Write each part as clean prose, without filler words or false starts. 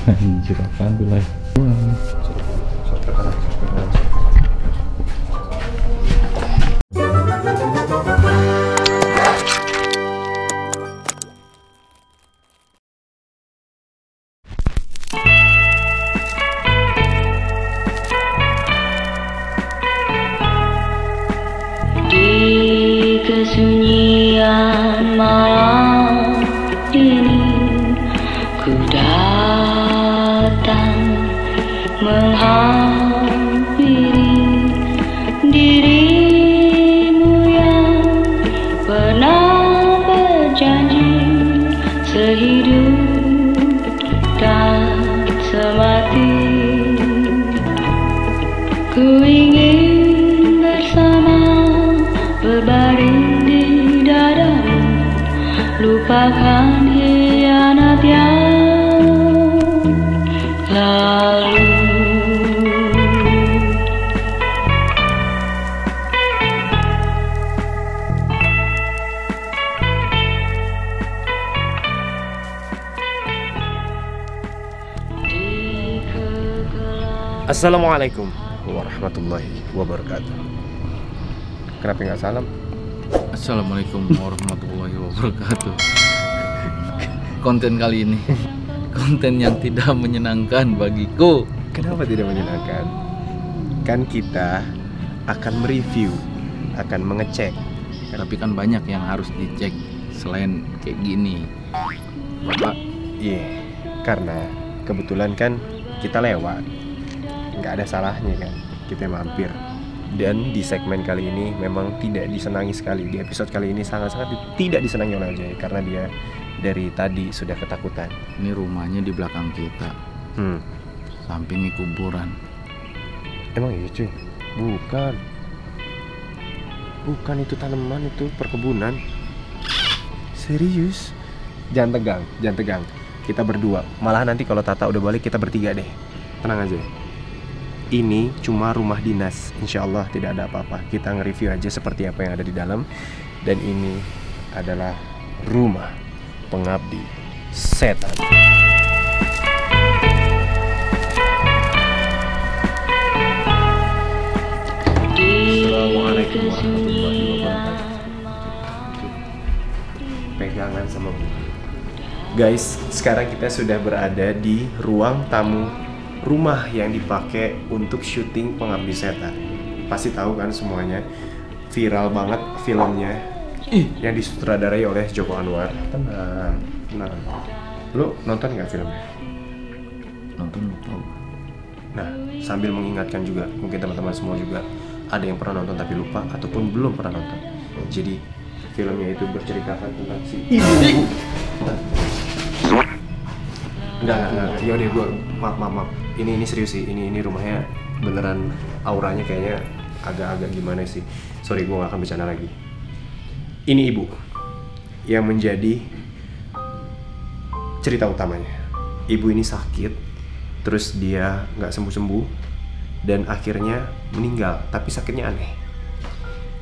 Anjir, apaan tuh live? Di kesunyian malam ini ku datang menghampiri dirimu yang pernah berjanji sehidup dan semati. Ku ingin bersama berbaring di dadamu, lupakan hianat yang lalu. Assalamualaikum warahmatullahi wabarakatuh. Kenapa nggak salam? Assalamualaikum warahmatullahi wabarakatuh. Konten kali ini konten yang tidak menyenangkan bagiku. Kenapa tidak menyenangkan? Kan kita akan mereview, akan mengecek. Tapi kan banyak yang harus dicek selain kayak gini, Bapak. Iya, karena kebetulan kan kita lewat, nggak ada salahnya kan kita mampir. Dan di segmen kali ini memang tidak disenangi sekali. Di episode kali ini sangat-sangat tidak disenangi oleh Ajay karena dia dari tadi sudah ketakutan. Ini rumahnya di belakang kita, sampingnya kuburan. Emang iya cuy? Bukan itu tanaman, itu perkebunan. Serius? Jangan tegang. Kita berdua. Malah nanti kalau Tata udah balik kita bertiga deh. Tenang aja. Ini cuma rumah dinas, insya Allah tidak ada apa-apa. Kita nge-review aja seperti apa yang ada di dalam. Dan ini adalah rumah pengabdi setan. Assalamualaikum warahmatullahi wabarakatuh. Pegangan sama gue. Guys, sekarang kita sudah berada di ruang tamu rumah yang dipakai untuk syuting Pengabdi Setan. Pasti tahu kan semuanya, viral banget filmnya yang disutradarai oleh Joko Anwar. Tenang. Lu nonton nggak filmnya? Nonton. Nah, sambil mengingatkan juga, mungkin teman-teman semua juga ada yang pernah nonton tapi lupa ataupun belum pernah nonton. Jadi filmnya itu berceritakan tentang si ibu. Enggak. Yaudah gue maaf. Ini serius sih. Ini rumahnya beneran auranya kayaknya agak-agak gimana sih. Sorry, gue gak akan bercanda lagi. Ini ibu yang menjadi cerita utamanya. Ibu ini sakit, terus dia nggak sembuh-sembuh dan akhirnya meninggal. Tapi sakitnya aneh.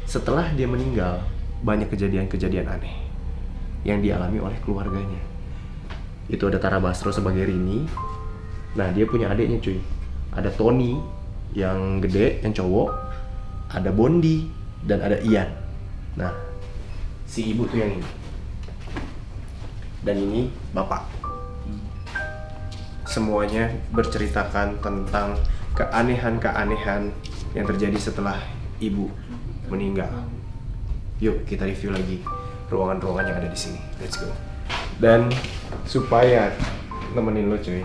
Setelah dia meninggal, banyak kejadian-kejadian aneh yang dialami oleh keluarganya. Itu ada Tara Basro sebagai Rini. Nah, dia punya adiknya cuy. Ada Tony yang gede, yang cowok. Ada Bondi dan ada Ian. Nah, si ibu tuh yang ini. Dan ini bapak. Semuanya berceritakan tentang keanehan-keanehan yang terjadi setelah ibu meninggal. Yuk kita review lagi ruangan-ruangan yang ada di sini. Let's go. Dan supaya nemenin lo cuy,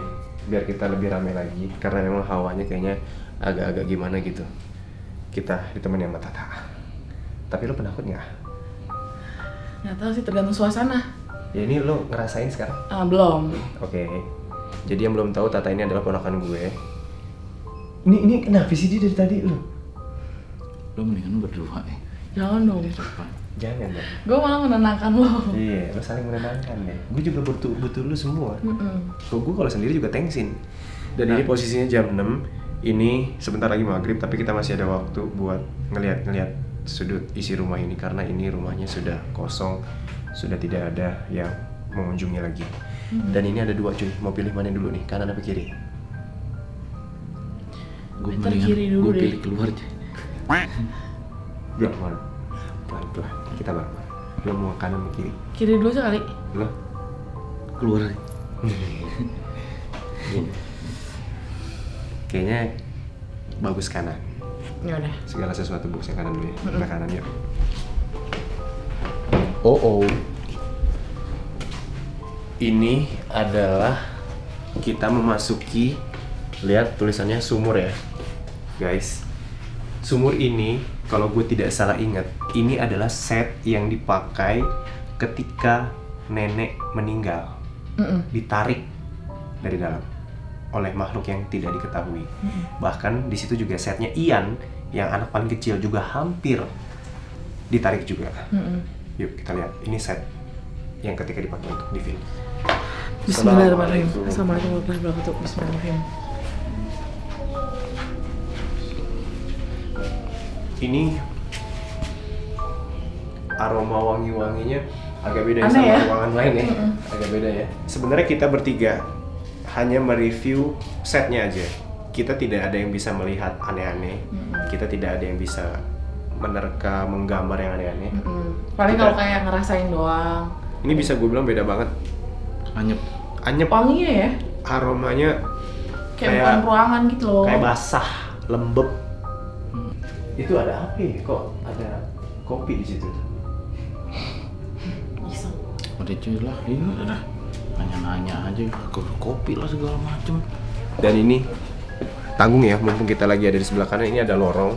biar kita lebih ramai lagi, karena memang hawanya kayaknya agak-agak gimana gitu, kita ditemani sama Tata. Tapi lo penakut nggak? Nggak tahu sih, tergantung suasana. Ya ini lo ngerasain sekarang? Belum. Oke. Jadi yang belum tahu, Tata ini adalah ponakan gue. Ini kenapa sih dia dari tadi lo? Lo mendingan berdua Jangan dong. Jangan dong. Gue malah menenangkan lo. Iya, lo saling menenangkan deh. Gue juga butuh lo semua. Gue kalau sendiri juga tensin. Dan ini posisinya jam 6. Ini sebentar lagi maghrib, tapi kita masih ada waktu buat ngeliat sudut isi rumah ini karena ini rumahnya sudah kosong sudah tidak ada yang mengunjungi lagi. Dan ini ada 2 cuy, mau pilih mana dulu nih, kanan apa kiri? Gue Better kiri dulu deh. pilih keluar aja. Pelan-pelan, pelan-pelan, kita bareng. Lo mau kanan mau kiri? Kiri dulu sekali. Lo? Keluar aja. Gini. Kayaknya bagus kanan. Ya udah. Segala sesuatu bagus yang kanan dulu ya. Kita kanan yuk. Oh. Ini adalah kita memasuki, lihat tulisannya sumur ya, guys. Sumur ini, kalau gue tidak salah ingat, ini adalah set yang dipakai ketika nenek meninggal, ditarik dari dalam oleh makhluk yang tidak diketahui. Bahkan di situ juga setnya Ian yang anak paling kecil juga hampir ditarik juga. Yuk kita lihat, ini set yang ketika dipakai untuk di film. Bismillahirrahmanirrahim. Assalamualaikum warahmatullahi wabarakatuh. Bismillahirrahmanirrahim. Ini aroma wangi-wanginya agak beda Aneh sama ya? ruangan lain ya. Agak beda ya. Sebenarnya kita bertiga hanya mereview setnya aja. Kita tidak ada yang bisa melihat aneh-aneh. Kita tidak ada yang bisa menerka, menggambar yang aneh-aneh. Paling Kita- kalau kayak ngerasain doang. Ini bisa gue bilang beda banget. Anyep. Anyep, Wanginya ya, aromanya kayak bukan ruangan gitu loh. kayak basah, lembab. Itu ada apa ya? Kok ada kopi di situ? Iseng. Udah cuy lah, iya udah. Nanya-nanya aja, kopi lah segala macem. Dan ini tanggung ya, mumpung kita lagi ada di sebelah kanan, ini ada lorong.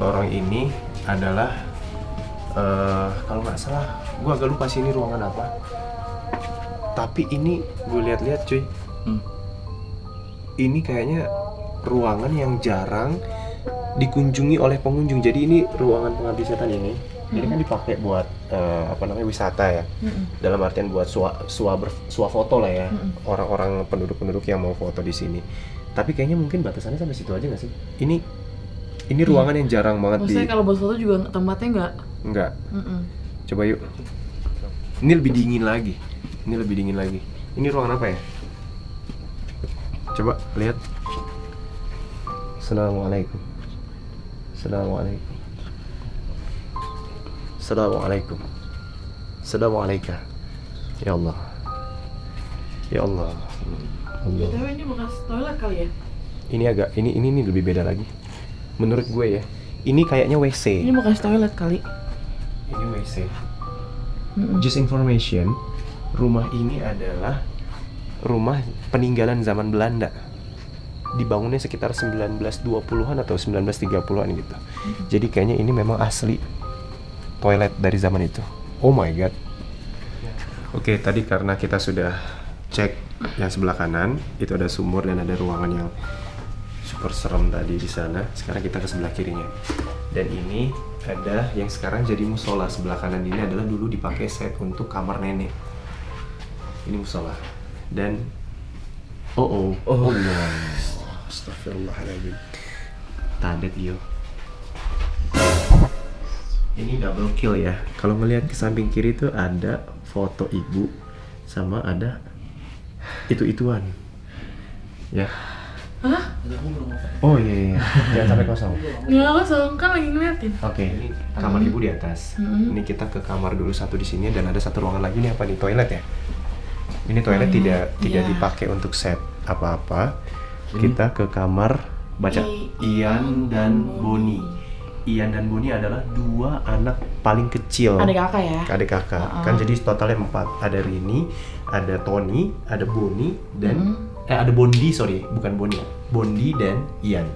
Lorong ini adalah kalau nggak salah, gue agak lupa sih ini ruangan apa. Tapi ini gue lihat-lihat cuy, ini kayaknya ruangan yang jarang dikunjungi oleh pengunjung. Jadi ini ruangan pengabdi setan ini kan dipakai buat wisata ya. Dalam artian buat swafoto lah ya, orang-orang penduduk-penduduk yang mau foto di sini. Tapi kayaknya mungkin batasannya sampai situ aja nggak sih? Ini ruangan yang jarang banget Maksudnya kalau buat foto juga tempatnya Enggak. nggak. Coba yuk. Ini lebih dingin lagi. Ini ruangan apa ya? Coba lihat. Assalamualaikum. Assalamualaikum. Ya Allah. Allah. Tapi ini bekas toilet kali ya? Ini lebih beda lagi. Menurut gue ya. Ini kayaknya WC. Ini bekas toilet kali. Ini WC. Just information, rumah ini adalah rumah peninggalan zaman Belanda. Dibangunnya sekitar 1920-an atau 1930-an gitu. Jadi kayaknya ini memang asli toilet dari zaman itu. Oh my god. Oke, tadi karena kita sudah cek yang sebelah kanan, itu ada sumur dan ada ruangan yang super serem tadi di sana. Sekarang kita ke sebelah kirinya. Dan ini ada yang sekarang jadi musola. Sebelah kanan ini adalah dulu dipakai set untuk kamar nenek. Ini musola. Dan Allah. Astagfirullahaladzim. Tadet yo. Ini double kill ya. Kalau ngelihat ke samping kiri tuh ada foto ibu sama ada itu-ituan. Ya. Hah? Oh iya. Jangan sampai kosong. Nggak kosong, kan lagi ngeliatin. Oke, ini kamar ibu di atas. Ini kita ke kamar dulu satu di sini dan ada satu ruangan lagi nih, apa nih, toilet ya? Ini toilet tidak dipakai untuk set apa-apa. Kita ke kamar baca Ian dan Bonnie. Ian dan Bonnie adalah 2 anak paling kecil. Adik kakak ya? Adik kakak. Kan jadi totalnya 4. Ada Rini, ada Tony, ada Bonnie dan ada Bondi, bukan Bonnie. Bondi dan Ian.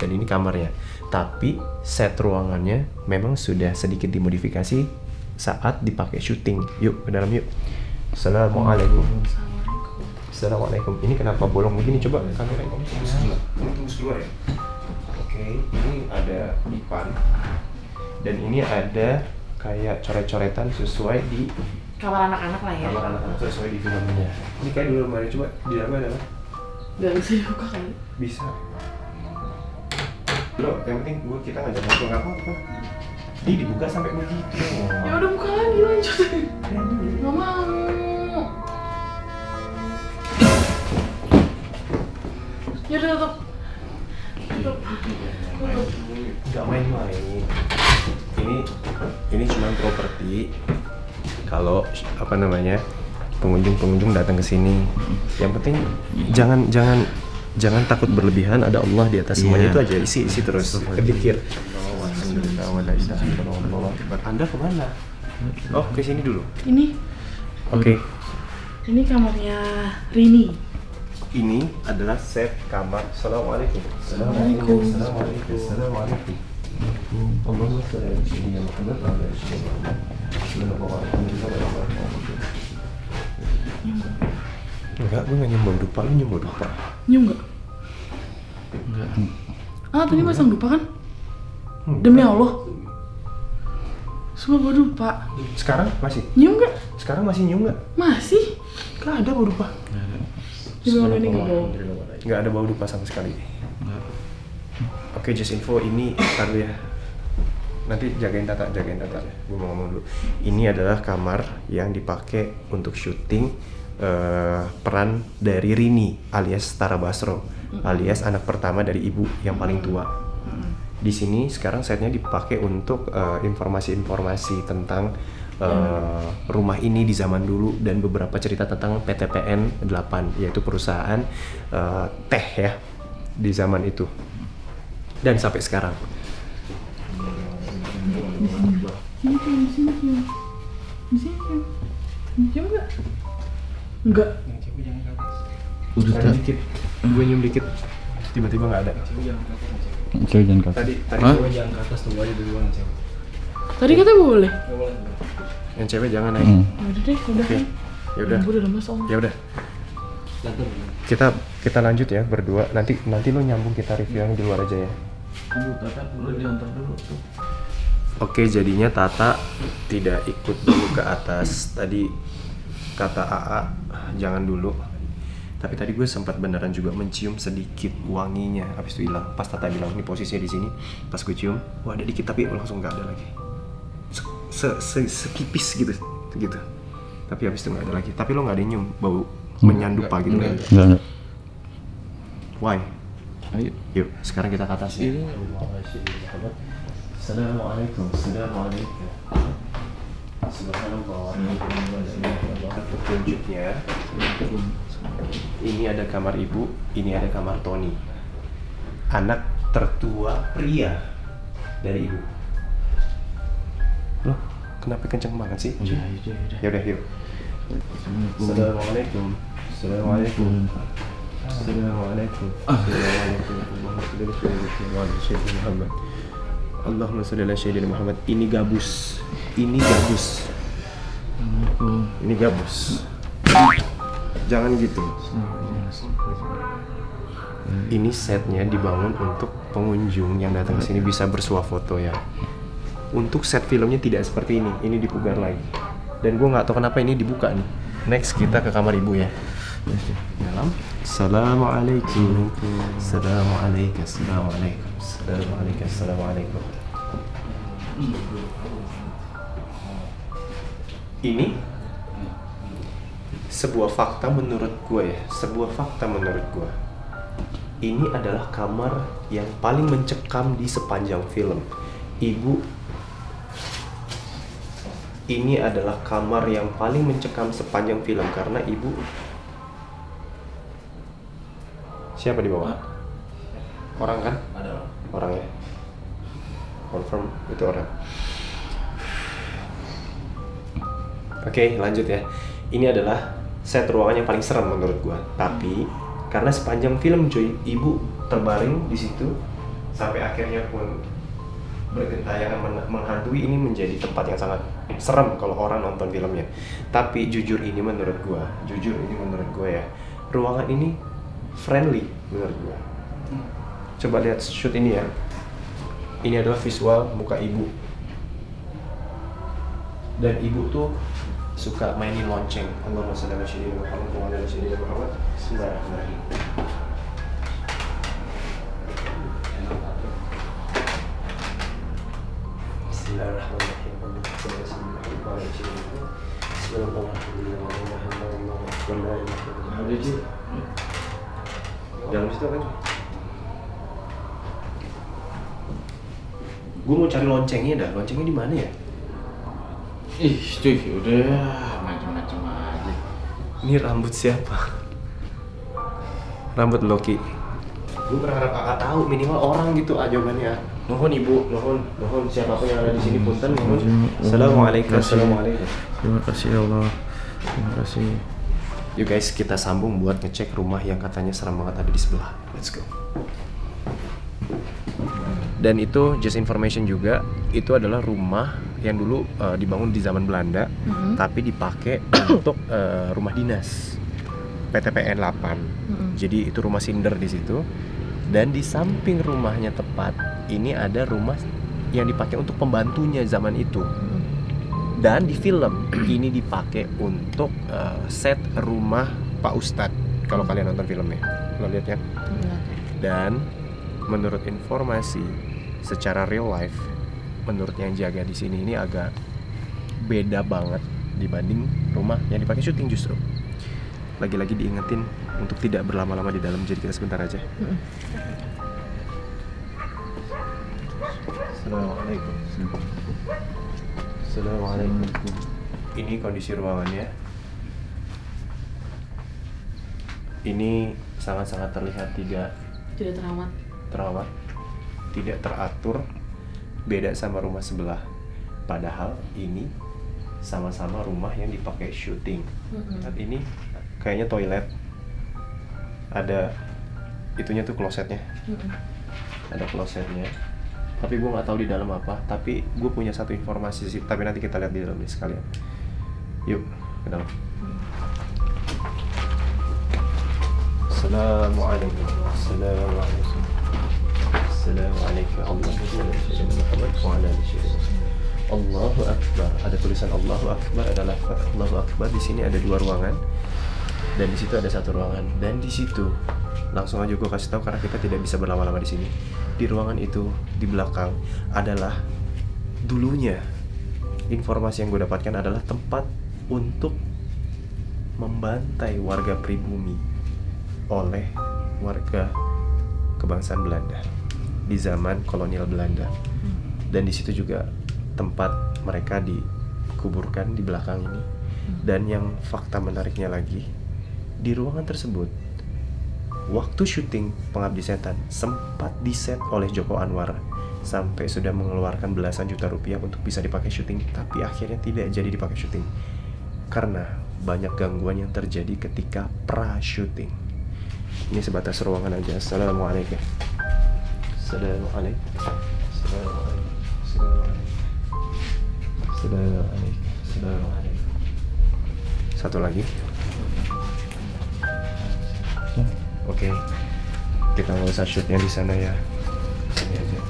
Dan ini kamarnya. Tapi set ruangannya memang sudah sedikit dimodifikasi saat dipakai syuting. Yuk ke dalam yuk. Assalamualaikum. Assalamualaikum. Ini kenapa bolong begini? Coba kamera ini tembus keluar ya. Oke, ini ada dipan. Dan ini ada kayak coret-coretan sesuai di Kamar anak-anak lah ya? kamar anak-anak sesuai di filmnya. Ini kayak dulu kemarin, coba di dalamnya ada apa? Gak bisa dibuka kali. Bisa. Lo, yang penting kita ngajak ngobrol nggak apa-apa. Ih, dibuka sampai begitu. Ya udah buka lagi, lanjut. Gak mau. Ya udah tutup. Tutup. Nggak main-main. Ini cuma properti. Kalau apa namanya pengunjung datang ke sini, yang penting jangan takut berlebihan. Ada Allah di atas semuanya, itu aja. Isi terus. Berpikir. Anda kemana? Oh, ke sini dulu. Ini Oke. ini kamarnya Rini. Ini adalah set kamar. Assalamualaikum. Assalamualaikum. Assalamualaikum. Assalamualaikum. Allahumma shalli ala sayyidina Muhammad wa ala ali sayyidina Muhammad. Enggak, gue nggak nyoba dupa, lu nyoba dupa. Nyium nggak? Enggak. Ah, tadi masang dupa kan? Demi Allah. Semua bau dupa. Sekarang masih? Nyium nggak? Sekarang masih nyium nggak? Masih? Nggak ada bau dupa. Demi Allah ini nggak bau. Nggak ada bau dupa sama sekali. Enggak. Oke, just info ini ntar ya. Nanti jagain Tata. Gue mau ngomong dulu. Ini adalah kamar yang dipakai untuk syuting peran dari Rini alias Tara Basro, alias anak pertama dari ibu yang paling tua. Di sini sekarang setnya dipakai untuk informasi-informasi tentang rumah ini di zaman dulu dan beberapa cerita tentang PTPN 8, yaitu perusahaan teh ya di zaman itu dan sampai sekarang. Di sini nyium nggak? Enggak. Udah Ada dikit, gue nyium dikit, tiba-tiba nggak ada. Cewek jangan kata. Tadi Hah? gue jangan ke atas, tunggu aja duluan yang cewek. Tadi katanya boleh. Yang cewek jangan naik. Ya udah deh, udah kan. Ya udah. Gue udah lemes soalnya. Ya udah. Kita lanjut ya berdua. Nanti lo nyambung, kita review yang di luar aja ya. Tata perlu diantar dulu tuh. Oke, jadinya Tata tidak ikut dulu ke atas. Tadi kata AA jangan dulu. Tapi tadi gue sempat beneran juga mencium sedikit wanginya. Habis itu hilang. Pas Tata bilang ini posisinya di sini. Pas gue cium, wah ada dikit tapi langsung nggak ada lagi. Sekipis gitu. Tapi habis itu nggak ada lagi. Tapi lo nggak ada nyium bau menyandupa gitu kan? Enggak. Why? Ayo. Yuk, sekarang kita ke atas ya. Ini. Assalamualaikum. Subhanallah. Petunjuknya, ini ada kamar ibu, ini ada kamar Tony, anak tertua pria dari ibu. Loh, kenapa kenceng banget sih? Udah. Ya udah, yuk. Assalamualaikum. Assalamualaikum. Assalamualaikum. Allahumma sholli ala sayyidina Muhammad. Ini gabus. Jangan gitu. Ini setnya dibangun untuk pengunjung yang datang ke sini bisa bersuah foto ya. Untuk set filmnya tidak seperti ini. Ini dipugar lagi. Dan gue nggak tahu kenapa ini dibuka nih. Next kita ke kamar ibu ya. Dalam. Assalamualaikum. Assalamualaikum. Ini sebuah fakta menurut gue ya. Ini adalah kamar yang paling mencekam di sepanjang film. Ini adalah kamar yang paling mencekam sepanjang film karena ibu. Siapa di bawah? Orang kan? Ada orang ya. Confirm itu orang. Oke, lanjut ya. Ini adalah set ruangan yang paling serem menurut gua. Tapi karena sepanjang film cuy, ibu terbaring di situ sampai akhirnya pun bergentayangan menghantui, ini menjadi tempat yang sangat serem kalau orang nonton filmnya. Tapi jujur ini menurut gua ya, ruangan ini friendly menurut gua. Coba lihat shoot ini ya. Ini adalah visual muka ibu. Dan ibu tuh suka mainin lonceng. Allahumma shalli ala sayyidina Muhammad wa ala ali sayyidina Muhammad. Bismillahirrahmanirrahim. Bismillahirrahmanirrahim. Bismillahirrahmanirrahim. Dalam situ apa? Gue mau cari loncengnya dah. Loncengnya di mana ya? Ih, cuy, udah macam-macam aja. Ini rambut siapa? Rambut Loki. Gue berharap kakak tahu minimal orang gitu jawabannya. Nuhun ibu, nuhun siapapun yang ada di sini punten nuhun. Assalamualaikum. Assalamualaikum. Terima kasih ya Allah. Terima kasih. Yuk guys, kita sambung buat ngecek rumah yang katanya serem banget ada di sebelah. Let's go. Dan itu just information juga, itu adalah rumah yang dulu dibangun di zaman Belanda, tapi dipakai untuk rumah dinas PTPN 8. Jadi itu rumah cinder di situ. Dan di samping rumahnya tepat ini ada rumah yang dipakai untuk pembantunya zaman itu. Dan di film ini dipakai untuk set rumah Pak Ustadz. Kalau kalian nonton filmnya, lo lihat ya. Dan menurut informasi secara real life, menurut yang jaga di sini ini agak beda banget dibanding rumah yang dipakai syuting justru. Lagi-lagi diingetin untuk tidak berlama-lama di dalam, jadi kita sebentar aja. Assalamualaikum. Assalamualaikum. Ini kondisi ruangannya. Ini sangat-sangat terlihat tidak terawat, tidak teratur, beda sama rumah sebelah. Padahal ini sama-sama rumah yang dipakai syuting. Lihat ini kayaknya toilet. Ada itunya tuh klosetnya. Ada klosetnya. Tapi gue nggak tahu di dalam apa. Tapi gue punya satu informasi sih. Tapi nanti kita lihat di dalamnya sekalian. Yuk ke dalam. Assalamualaikum. Assalamualaikum. Assalamualaikum. Allahu Akbar. Ada tulisan Allahu Akbar, adalah Allahu Akbar. Di sini ada 2 ruangan. Dan di situ ada 1 ruangan. Dan di situ langsung aja gue kasih tahu karena kita tidak bisa berlama-lama di sini. Di ruangan itu di belakang adalah dulunya, informasi yang gue dapatkan adalah tempat untuk membantai warga pribumi oleh warga kebangsaan Belanda di zaman kolonial Belanda. Dan di situ juga tempat mereka dikuburkan di belakang ini. Dan yang fakta menariknya lagi, di ruangan tersebut waktu syuting Pengabdi Setan sempat diset oleh Joko Anwar sampai sudah mengeluarkan belasan juta rupiah untuk bisa dipakai syuting, tapi akhirnya tidak jadi dipakai syuting karena banyak gangguan yang terjadi ketika pra-syuting. Ini sebatas ruangan aja. Assalamualaikum. Assalamualaikum. Assalamualaikum. Assalamualaikum. Assalamualaikum. Satu lagi. Oke, kita nggak usah shootnya di sana ya. Sini aja.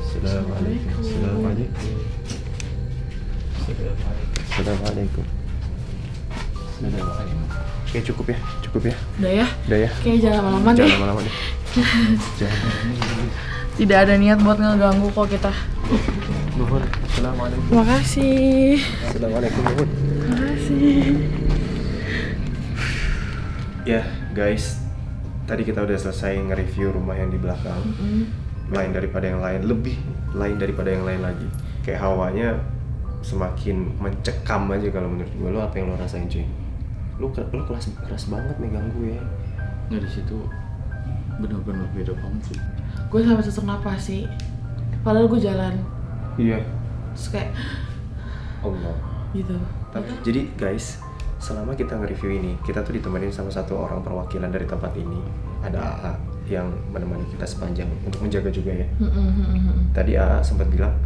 Assalamualaikum. Assalamualaikum. Assalamualaikum. Assalamualaikum. Oke, cukup ya. Udah ya? Udah ya. Oke, jangan lama-lama deh. Jangan lama-lama deh. Jangan. Tidak ada niat buat ngeganggu kok kita. Nuhun. Assalamualaikum. Makasih. Assalamualaikum. Nuhun. Makasih. Ya, guys. Tadi kita udah selesai nge-review rumah yang di belakang. Lain daripada yang lain, lebih lain daripada yang lain lagi. Kayak hawanya semakin mencekam aja kalau menurut gue. Lo apa yang lo rasain, cuy? Lo keras banget megang gue. Nggak, di situ bener-bener beda banget sih. Gue sampai sesak napas sih. Padahal gue jalan. Iya. Terus kayak Allah. gitu. Jadi guys, selama kita nge-review ini, kita tuh ditemenin sama 1 orang perwakilan dari tempat ini. Ada AA yang menemani kita sepanjang untuk menjaga juga ya. Tadi AA sempat bilang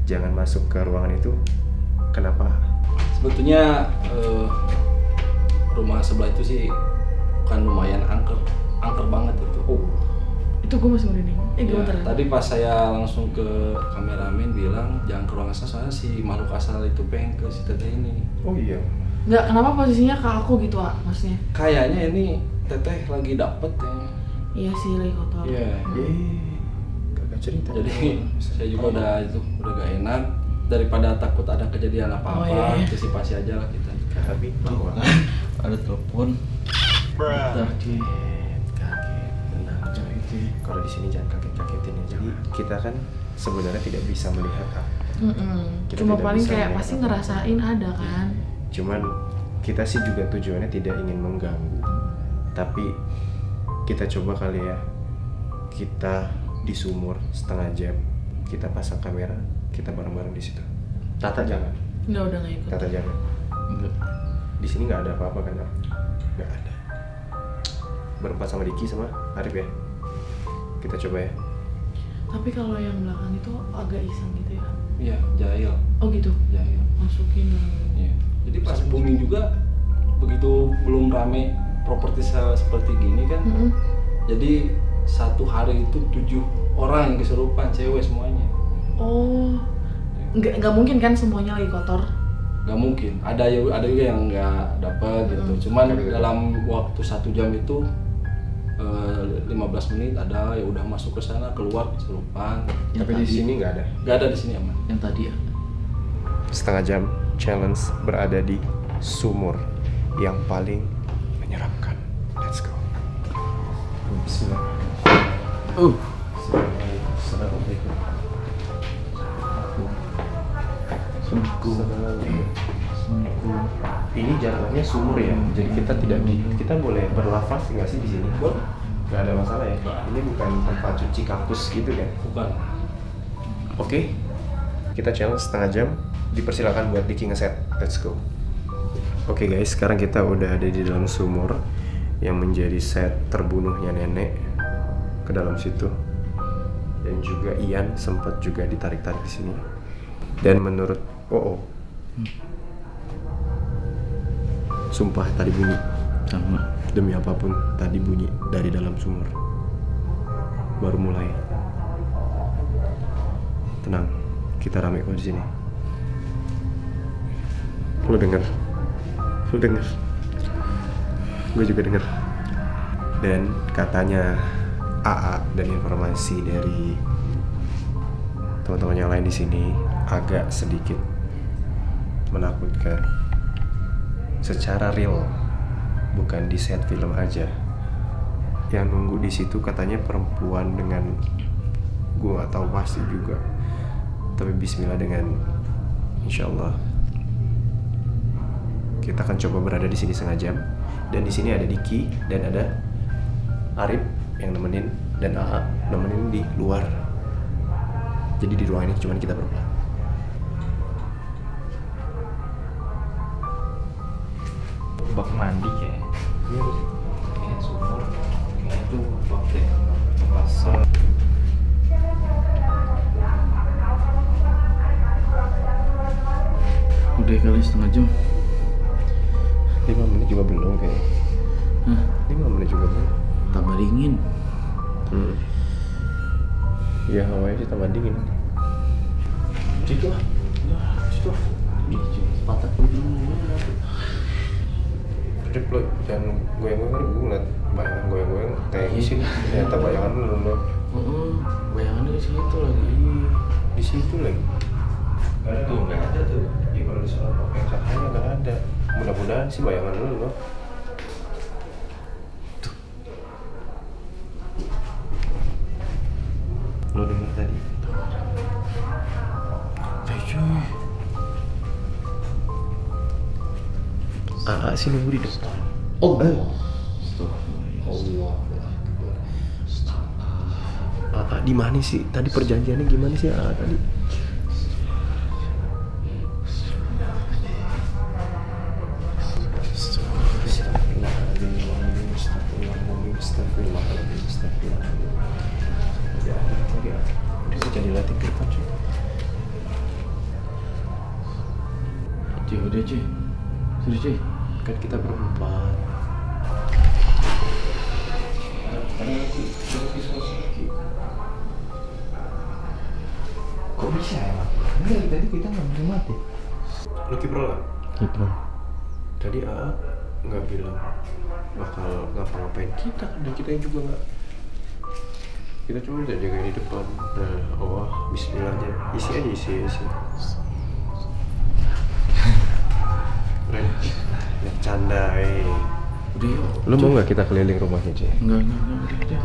jangan masuk ke ruangan itu. Kenapa? Sebetulnya rumah sebelah itu sih kan lumayan angker banget itu. Oh, Itu gue masih merinding. Ya, Gimana? tadi pas saya langsung ke kameramen bilang jangan ke ruangan sana, soalnya si makhluk asal itu pengen ke si teteh ini. oh iya. Nggak, kenapa posisinya ke aku gitu, ah? Maksudnya? Kayaknya ini teteh lagi dapet ya. Iya sih, lagi kotor. Iya. Gak cerita. Jadi saya juga udah gak enak. daripada takut ada kejadian apa-apa, Oh, iya. antisipasi aja lah kita. Tapi bahwa Ada telepon. kaget. Tenang, coy. Kalau di sini jangan kaget-kagetin ya. Jadi kita kan sebenarnya tidak bisa melihat Kita Cuma tidak paling bisa kayak melihat pasti apa. ngerasain ada kan. Cuman kita sih juga tujuannya tidak ingin mengganggu. Tapi kita coba kali ya. Kita di sumur setengah jam. Kita pasang kamera, kita bareng-bareng di situ. Tata jangan. Enggak, udah nggak ikut. Tata jangan. Enggak. Di sini nggak ada apa-apa kan? Nggak ada. Berempat sama Diki sama Arif ya. Kita coba ya. Tapi kalau yang belakang itu agak iseng gitu ya. Iya, jahil. Oh gitu. Jahil. Masukin. Iya. Jadi pas booming juga begitu belum rame properti seperti gini kan. Jadi satu hari itu 7 orang yang kesurupan, cewek semuanya. Oh. Nggak mungkin kan semuanya lagi kotor. Nggak mungkin. Ada juga yang nggak dapat gitu. Cuman dalam waktu 1 jam itu 15 menit ada ya udah masuk ke sana, keluar kesurupan. Tapi di sini nggak ada. Nggak ada di sini aman. Yang tadi ya. Setengah jam challenge berada di sumur yang paling menyeramkan. Let's go. Bismillah. Assalamualaikum. Ini jatuhnya sumur ya, jadi kita boleh berlafaz nggak sih di sini? Boleh. Nggak ada masalah ya. Ini bukan tempat cuci kakus gitu kan? Bukan. Oke, kita challenge setengah jam. Dipersilakan buat Diki ngeset. Let's go. Oke guys, sekarang kita udah ada di dalam sumur yang menjadi set terbunuhnya nenek ke dalam situ. Dan juga Ian sempat juga ditarik-tarik di sini. Dan menurut sumpah tadi bunyi. Sama. Demi apapun tadi bunyi dari dalam sumur. Baru mulai. Tenang, kita rame kok di sini. Lu denger? Gue juga denger. Dan katanya AA dan informasi dari teman-teman yang lain di sini agak sedikit menakutkan. Secara real, bukan di set film aja. Yang nunggu di situ katanya perempuan dengan, gue nggak tahu pasti juga. Tapi Bismillah, dengan Insyaallah kita akan coba berada di sini setengah jam. Dan di sini ada Diki dan ada Arif yang nemenin dan AA nemenin di luar. Jadi di ruangan ini cuma kita berempat. Bak mandi kayak. Kayak sumur. Kayak itu bak deh. Pasal. Udah kali setengah jam. 5 menit juga belum kayaknya. Hah? 5 menit juga belum. Tambah dingin. Ya hawanya sih tambah dingin. Situ lah. Situ lah. Patah dulu. Trip lo, jangan goyang-goyang, gue ngeliat bayangan goyang-goyang kayak sini. Ternyata bayangan lo. Bayangannya di situ lagi. Di situ lagi. Tuh nggak ada tuh. Ya kalau di sana pakai cahaya nggak ada. Mudah-mudahan sih bayangan lo. Lo dengar tadi? Cuy. AA sih nunggu di depan. AA di mana sih? Tadi perjanjiannya gimana sih AA tadi? Jadi latih ke depan cuy. Cuy, udah cuy. Sudah cuy. Kan kita berempat. Kok bisa ya, Mak? Enggak, tadi kita nggak bisa mati. Lu kiprol gak? Gitu. Tadi AA nggak bilang bakal ngapa-ngapain kita, dan kita juga nggak. Kita cuma bisa jaga di depan. Nah, Bismillah aja. Isi aja, isi. Udah yuk. Lu mau nggak kita keliling rumahnya, Ci? Enggak, udah.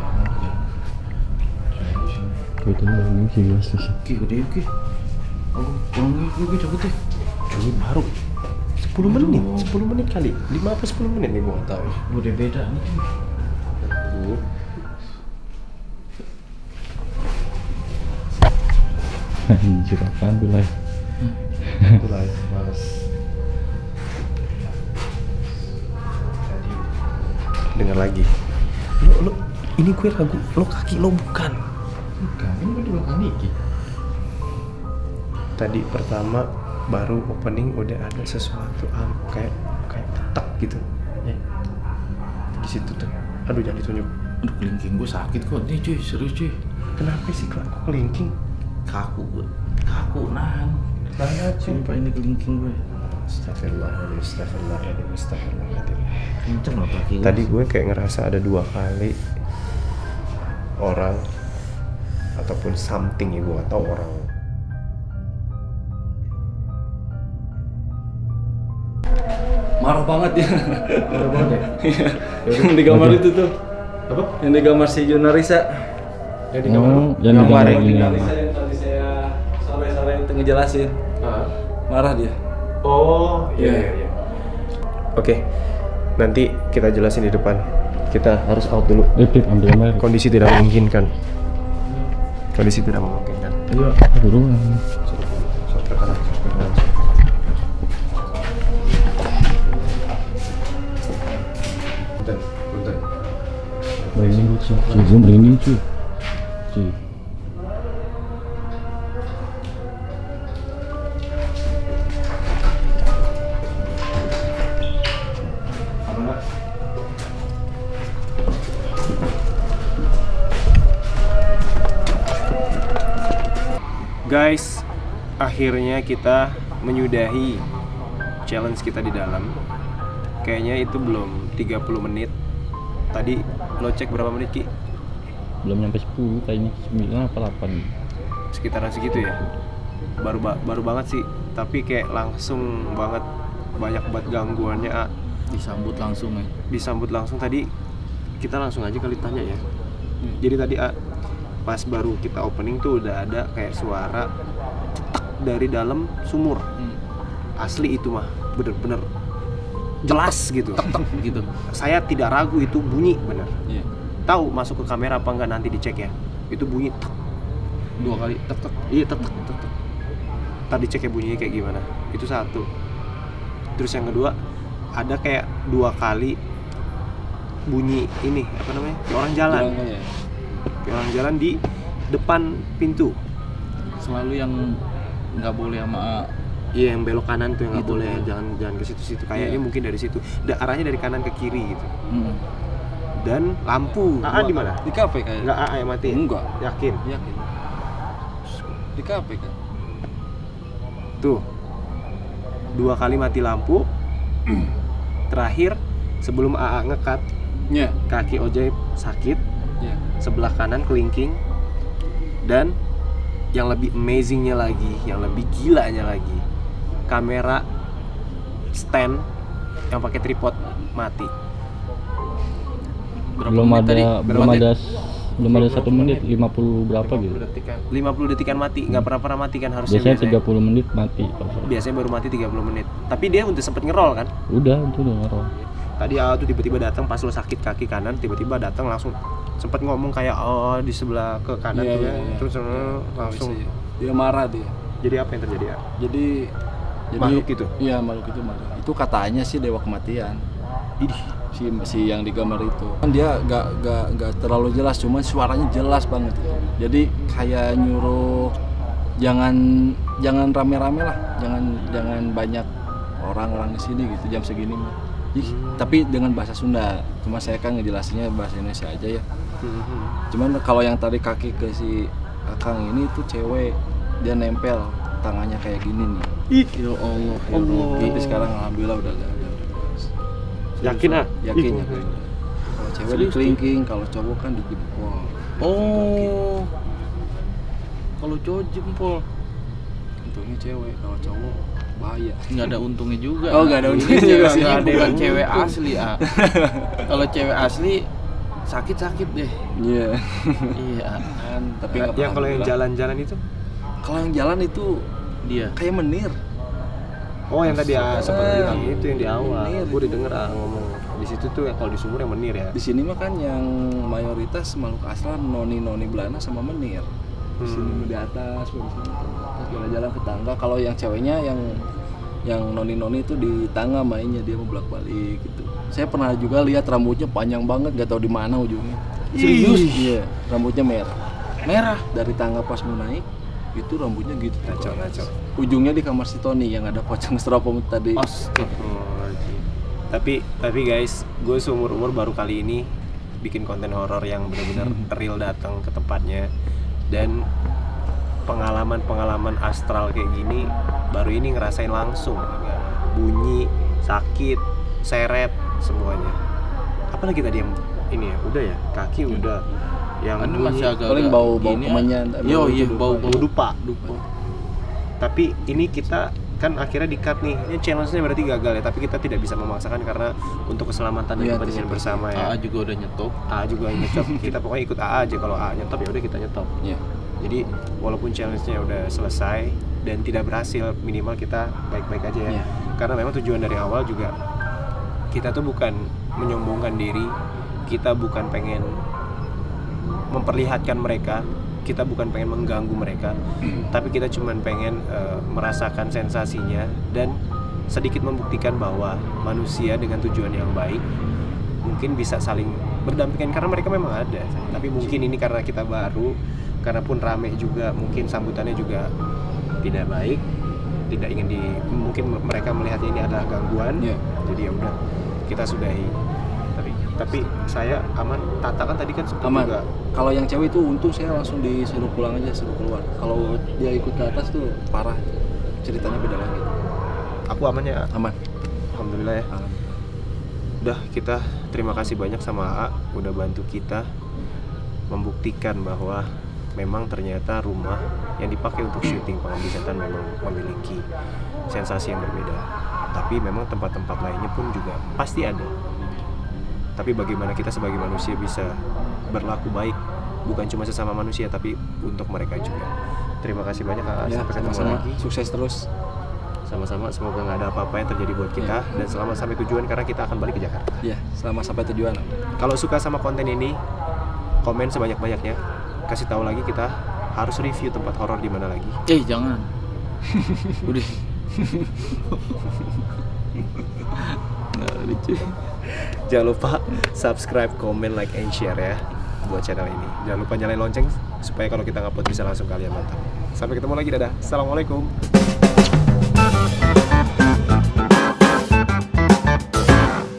Itu ini sih asli sih. Oke, udah yuk, Ki. Aku pulang yuk, cabut deh. Ini baru 10 menit, 10 menit kali. 5 apa 10 menit nih gua nggak tahu. Udah beda nih. Anjir apaan tuh lah. Mulai males. Tadi dengar lagi. Lo ini gue ragu, lo kaki lo bukan. Bukan, ini kan dua kali, Ki. Tadi pertama baru opening udah ada sesuatu kayak petak gitu. Ya. Di situ tuh. Aduh jangan ditunjuk. Aduh, kelingking gue sakit kok nih, cuy. Serius, cuy. Kenapa sih kok kelingking? Kaku nahan. Nah, Sumpah ini kelingking gue. Astagfirullahaladzim. Kenceng loh kaki. Tadi gue kayak ngerasa ada 2 kali orang ataupun something ya, gue gak tau orang. Marah banget ya. Marah banget ya? Yang di gambar itu tuh. Apa? Yang di gambar si Junarisa. Yang di Oh, yang gambar di yang gambar. Junarisa yang tadi saya sore-sore itu ngejelasin. Marah dia. Oh, iya. Oke, nanti kita jelasin di depan. Kita harus out dulu. Pip ambil kamera. Kondisi tidak memungkinkan. Kondisi tidak memungkinkan. Ayo, buruan. Sok ke kanan. Punten. Merinding gue cuy. Gue merinding cuy. Cuy. Guys, akhirnya kita menyudahi challenge kita di dalam. Kayaknya itu belum 30 menit. Tadi lo cek berapa menit, Ki? Belum nyampe 10 kayaknya, 9 apa 8. Sekitaran segitu ya. Baru banget sih, tapi kayak langsung banget, banyak banget gangguannya. Disambut langsung ya. Disambut langsung. Tadi kita langsung aja kali tanya ya. Jadi tadi pas baru kita opening tuh udah ada kayak suara cetak dari dalam sumur. Asli itu mah bener-bener jelas gitu. Tek gitu. Saya tidak ragu itu bunyi bener. Iya. Tahu masuk ke kamera apa enggak nanti dicek ya. Itu bunyi tek. 2 kali tek. Iya tek. Tadi cek ya bunyinya kayak gimana. Itu satu. Terus yang kedua ada kayak 2 kali bunyi ini apa namanya? Kayak orang jalan. Kayak orang jalan di depan pintu. Selalu yang nggak boleh sama Iya, yang belok kanan tuh yang nggak Itu. boleh, jangan ke situ-situ. Kayaknya Iya. mungkin dari situ. Arahnya dari kanan ke kiri gitu. Hmm. Dan lampu. AA di mana? Di kafe kayaknya. Enggak AA yang mati. Enggak. Yakin? Yakin. Di kafe kan. Tuh. 2 kali mati lampu. Terakhir sebelum AA ngekat, Iya. kaki Ojai sakit, Iya. sebelah kanan kelingking. Dan yang lebih amazingnya lagi, yang lebih gilanya lagi, kamera stand yang pakai tripod mati. Berapa Belum menit tadi? ada Berapa menit? belum ada 1 menit 50 berapa gitu. 50 detikan mati, nggak pernah mati kan harusnya. Biasanya 30 menit mati. Biasanya baru mati 30 menit. Tapi dia udah sempet ngerol kan? Udah itu udah ngerol. Tadi AA tuh tiba-tiba datang pas lo sakit kaki kanan, tiba-tiba datang langsung sempet ngomong kayak di sebelah ke kanan Iya, tuh ya. iya. Terus langsung. Dia marah dia. Jadi apa yang terjadi ya? Jadi Makhluk itu? Iya, makhluk itu marah. Itu katanya sih dewa kematian. Si yang digambar itu. Kan dia nggak terlalu jelas, cuman suaranya jelas banget. Jadi kayak nyuruh jangan rame-rame lah. Jangan banyak orang di sini gitu jam segini mah. Tapi dengan bahasa Sunda. Cuma saya kan ngejelasinnya bahasa Indonesia aja ya. Cuman kalau yang tadi kaki ke si Akang ini tuh cewek, dia nempel tangannya kayak gini nih. Ya Allah. Tapi sekarang alhamdulillah udah gak ada. Yakin Yakin. Kalau cewek di kelingking, kalau cowok kan di jempol. Oh. Kalau cowok jempol. Untungnya cewek, kalau cowok bahaya. Nggak ada untungnya juga. Oh, nggak ada Ini untungnya juga cewek sih. bukan Nggak ada cewek untung. asli, ah. Kalau cewek asli sakit deh. Iya. Iya, Kan, tapi nggak Yang kalau yang alhamdulillah. jalan-jalan itu? Kalau yang jalan itu dia. kayak menir. Oh, yang tadi sempat Ah, bilang itu yang di awal. menir. Gue didengar ngomong di situ tuh kalau di sumur yang menir ya. Di sini mah kan yang mayoritas makhluk aslan noni Belanda sama menir. Di sini di atas, di sini. Terus jalan-jalan ke tangga. Kalau yang ceweknya yang noni itu di tangga mainnya, dia mau bolak-balik gitu. Saya pernah juga lihat rambutnya panjang banget, gak tahu di mana ujungnya. Serius? Iya, rambutnya merah. Merah. Dari tangga pas mau naik, itu rambutnya gitu. Ngaco. Ujungnya di kamar si Tony yang ada pocong styrofoam tadi. Astagfirullahaladzim. Tapi guys, gue seumur umur baru kali ini bikin konten horor yang benar-benar real datang ke tempatnya, dan pengalaman astral kayak gini baru ini ngerasain langsung. Bunyi, sakit, seret, semuanya. Apalagi tadi yang ini ya, udah ya, kaki udah. Yang Ini bunyi, masih agak paling bau gini ya. kemenyan. Iya, bau dupa. Tapi ini kita kan akhirnya di-cut nih. Ini challenge-nya berarti gagal ya, tapi kita tidak bisa memaksakan karena untuk keselamatan dan Iya, kepentingan bersama ya. AA juga udah nyetop. AA juga nyetop. Kita pokoknya ikut AA aja, kalau AA nyetop ya udah kita nyetop. Iya. Jadi walaupun challenge-nya udah selesai dan tidak berhasil, minimal kita baik-baik aja ya. Iya. Karena memang tujuan dari awal juga kita tuh bukan menyombongkan diri, kita bukan pengen memperlihatkan mereka, kita bukan pengen mengganggu mereka, tapi kita cuman pengen merasakan sensasinya dan sedikit membuktikan bahwa manusia dengan tujuan yang baik mungkin bisa saling berdampingan, karena mereka memang ada. Tapi mungkin ini karena kita baru, karena pun rame juga, mungkin sambutannya juga tidak baik, tidak ingin mungkin mereka melihatnya ini adalah gangguan. Iya. Jadi ya udah, kita sudahi. Tapi saya aman. Tata kan tadi kan sempat Aman. juga. Kalau yang cewek itu untung saya langsung disuruh pulang aja, suruh keluar. Kalau dia ikut ke atas tuh parah, ceritanya beda lagi. Aku aman ya. Aman. Alhamdulillah ya. Udah, kita terima kasih banyak sama AA udah bantu kita membuktikan bahwa memang ternyata rumah yang dipakai untuk syuting Pengabdi Setan memang memiliki sensasi yang berbeda. Tapi memang tempat-tempat lainnya pun juga pasti ada. Tapi bagaimana kita sebagai manusia bisa berlaku baik, bukan cuma sesama manusia tapi untuk mereka juga. Terima kasih banyak AA. Ya, Sampai ketemu sama-sama. lagi. Sukses terus. Sama-sama, semoga nggak ada apa-apa yang terjadi buat kita dan selamat sampai tujuan, karena kita akan balik ke Jakarta. Ya, selamat sampai tujuan. Kalau suka sama konten ini, komen sebanyak-banyaknya. Kasih tahu lagi kita harus review tempat horor di mana lagi. Jangan. Udah. Nggak lucu. Jangan lupa subscribe, comment, like, and share ya buat channel ini. Jangan lupa nyalain lonceng supaya kalau kita ngupload bisa langsung kalian nonton. Sampai ketemu lagi, dadah. Assalamualaikum.